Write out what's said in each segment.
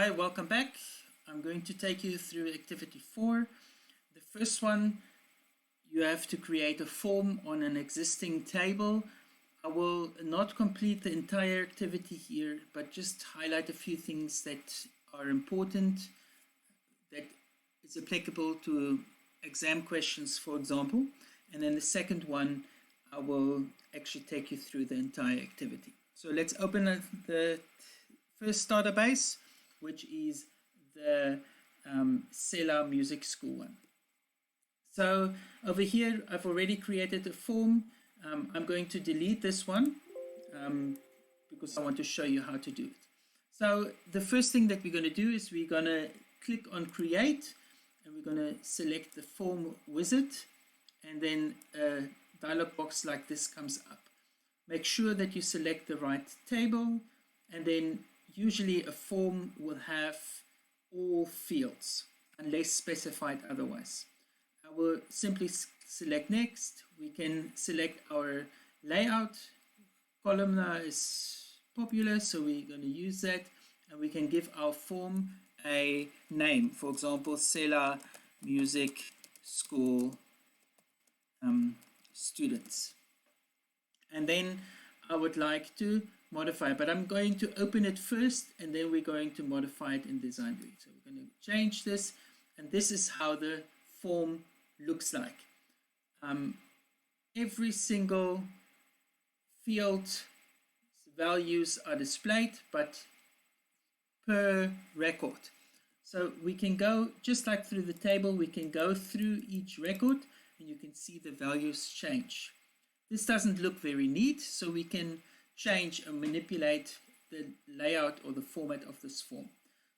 Hi, welcome back. I'm going to take you through activity 4. The first one, you have to create a form on an existing table. I will not complete the entire activity here, but just highlight a few things that are important, that is applicable to exam questions, for example. And then the second one, I will actually take you through the entire activity. So let's open the first starter base, which is the Sela Music School one. So over here, I've already created a form. I'm going to delete this one because I want to show you how to do it. So the first thing that we're going to do is we're going to click on Create, and we're going to select the form wizard, and then a dialog box like this comes up. Make sure that you select the right table, and then usually a form will have all fields unless specified otherwise. I will simply select next. We can select our layout. Columnar is popular, so we're going to use that, and we can give our form a name. For example, Sela Music School students. And then I would like to modify, but I'm going to open it first, and then we're going to modify it in Design View. So we're going to change this, and this is how the form looks like. Every single field values are displayed, but per record. So we can go, just like through the table, we can go through each record, and you can see the values change. This doesn't look very neat, so we can change and manipulate the layout or the format of this form.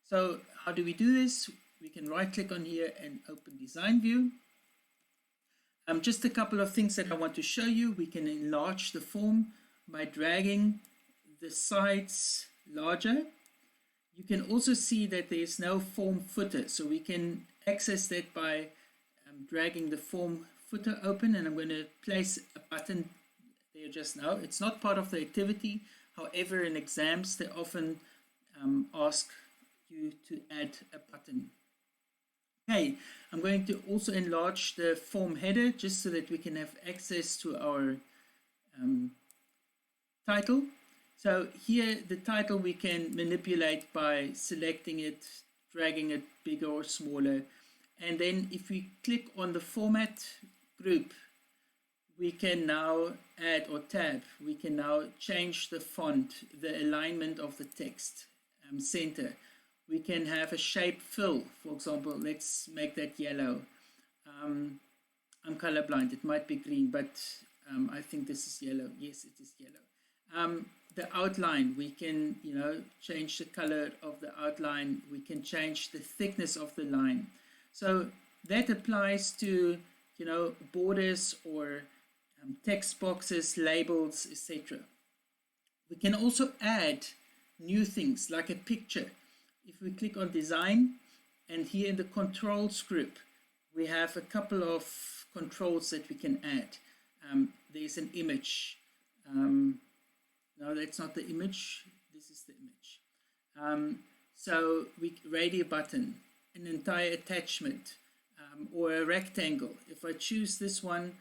So how do we do this? We can right click on here and open Design View. Just a couple of things that I want to show you. We can enlarge the form by dragging the sides larger. You can also see that there is no form footer, so we can access that by dragging the form footer open, and I'm going to place a button there just now. It's not part of the activity. However, in exams, they often ask you to add a button. Okay, I'm going to also enlarge the form header just so that we can have access to our title. So here, the title we can manipulate by selecting it, dragging it bigger or smaller. And then if we click on the format group, we can now add, or tab, we can now change the font, the alignment of the text, center. We can have a shape fill, for example. Let's make that yellow. I'm colorblind, it might be green, but I think this is yellow. Yes, it is yellow. The outline, we can change the color of the outline. We can change the thickness of the line. So that applies to borders or text boxes, labels, etc. We can also add new things like a picture. If we click on Design, and here in the Controls group, we have a couple of controls that we can add. There's an image. No, that's not the image. This is the image. So we radio button, an entire attachment, or a rectangle. If I choose this one,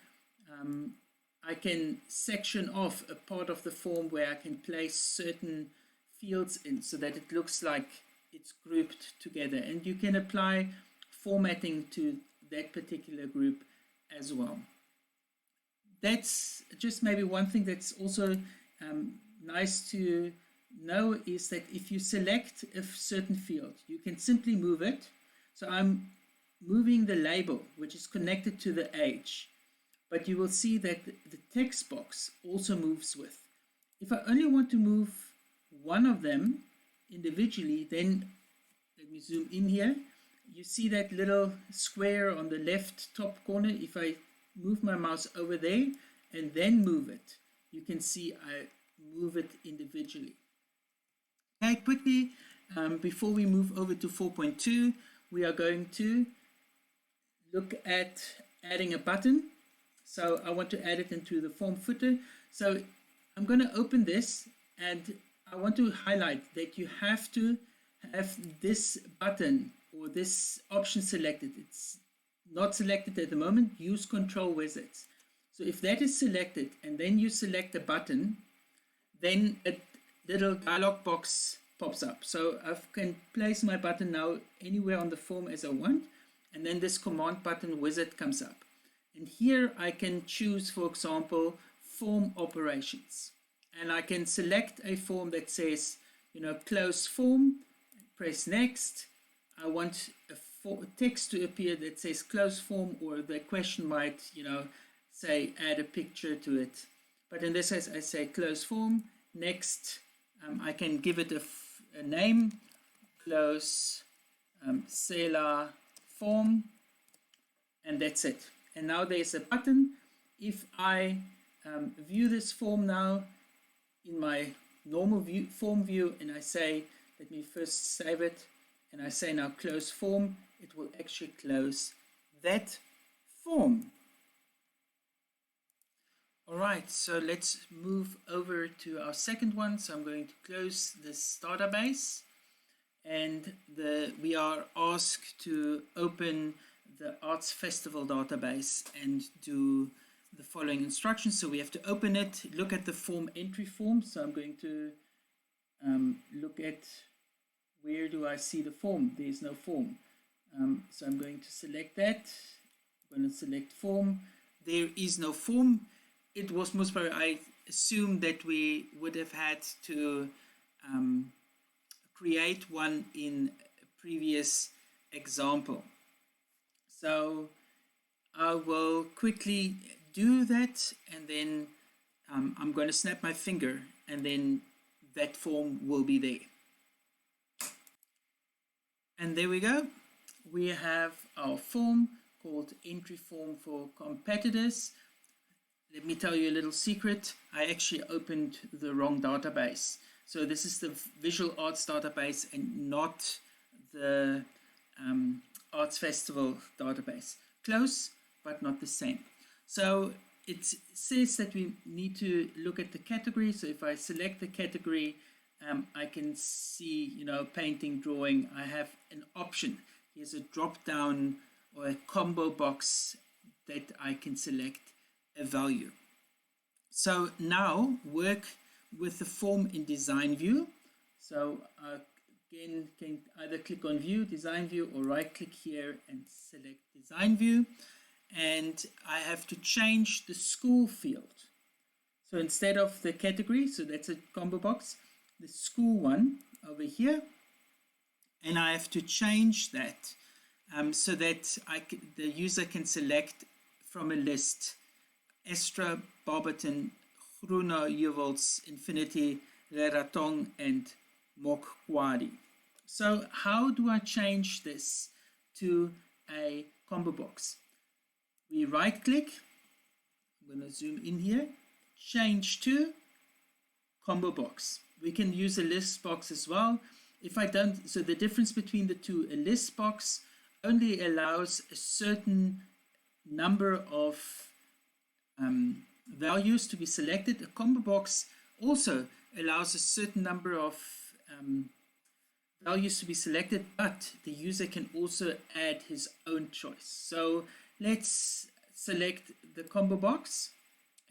I can section off a part of the form where I can place certain fields in so that it looks like it's grouped together. And you can apply formatting to that particular group as well. That's just maybe one thing that's also nice to know, is that if you select a certain field, you can simply move it. So I'm moving the label, which is connected to the age, but you will see that the text box also moves with. If I only want to move one of them individually, then let me zoom in here. You see that little square on the left top corner. If I move my mouse over there and then move it, you can see I move it individually. Okay, quickly, before we move over to 4.2, we are going to look at adding a button. So I want to add it into the form footer. So I'm going to open this, and I want to highlight that you have to have this button or this option selected. It's not selected at the moment. Use control wizards. So if that is selected and then you select the button, then a little dialog box pops up. So I can place my button now anywhere on the form as I want, and then this command button wizard comes up. And here I can choose, for example, form operations. And I can select a form that says, close form, press next. I want a text to appear that says close form, or the question might, say add a picture to it. But in this case, I say close form, next. I can give it a name, close Sela form, and that's it. And now there's a button. If I view this form now in my normal form view, and I say, let me first save it, and I say now close form, it will actually close that form. All right, so let's move over to our second one. So I'm going to close this database, and we are asked to open the Arts Festival database and do the following instructions. So we have to open it, look at the form entry form. So I'm going to look at, where do I see the form? There's no form. So I'm going to select that. I'm going to select form. There is no form. It was most probably, I assume that we would have had to create one in a previous example. So I will quickly do that, and then I'm going to snap my finger, and then that form will be there. And there we go. We have our form called entry form for competitors. Let me tell you a little secret. I actually opened the wrong database. So this is the Visual Arts database and not the Arts Festival database. Close, but not the same. So it says that we need to look at the category. So if I select the category, I can see, painting, drawing. I have an option. Here's a drop down or a combo box that I can select a value. So now work with the form in design view. So again, can either click on view, design view, or right click here and select design view. And I have to change the school field. So instead of the category, so that's a combo box, the school one over here, and I have to change that so that the user can select from a list Estra, Barberton, Groene, Juwels, Infinity, Leratong, and Mokwadi. So how do I change this to a combo box? We right click, I'm going to zoom in here, change to combo box. We can use a list box as well. If I don't, so the difference between the two, a list box only allows a certain number of values to be selected. A combo box also allows a certain number of values to be selected, but the user can also add his own choice. So let's select the combo box,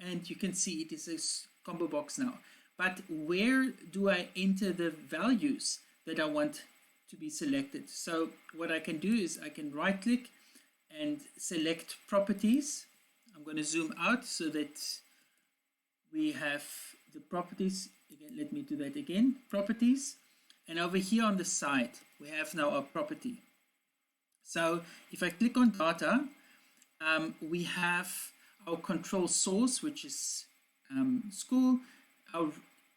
and you can see it is a combo box now. But where do I enter the values that I want to be selected? So what I can do is I can right click and select properties. I'm going to zoom out so that we have the properties. Again, let me do that again. Properties. And over here on the side, we have now our property. So if I click on data, we have our control source, which is school, our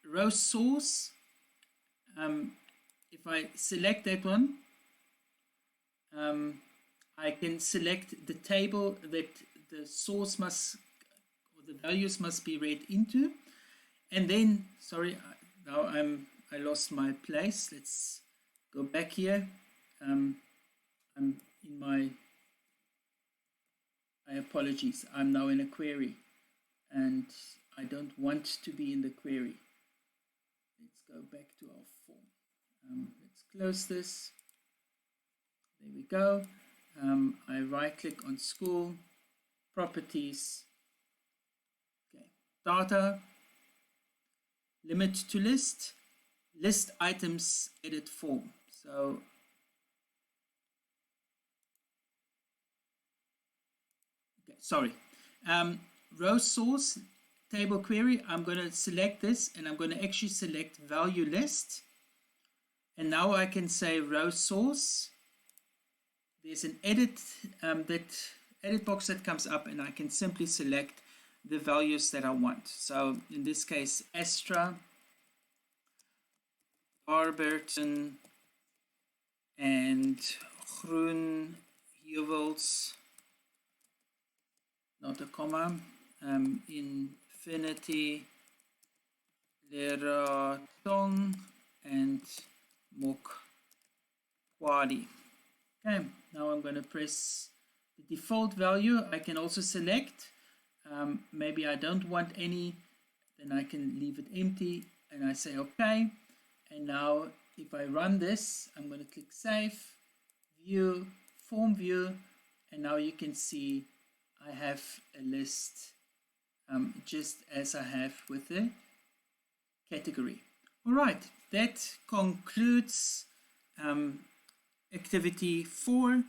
row source. If I select that one, I can select the table that the source must, or the values must be read into. And then, sorry, now I lost my place. Let's go back here. I'm in my apologies. I'm now in a query, and I don't want to be in the query. Let's go back to our form. Let's close this. There we go. I right click on school, properties, okay, data, limit to list, list items, edit form. So okay, sorry, row source table query. I'm going to select this and I'm going to actually select value list, and now I can say row source. There's an edit edit box that comes up, and I can simply select the values that I want. So in this case, Astra, Barberton, and Groen Juvels, not a comma, Infinity, Leratong, and Mokwadi. Okay, now I'm going to press the default value. I can also select, maybe I don't want any, then I can leave it empty, and I say okay. And now if I run this, I'm going to click save, view, form view, and now you can see I have a list just as I have with the category. All right, that concludes activity 4.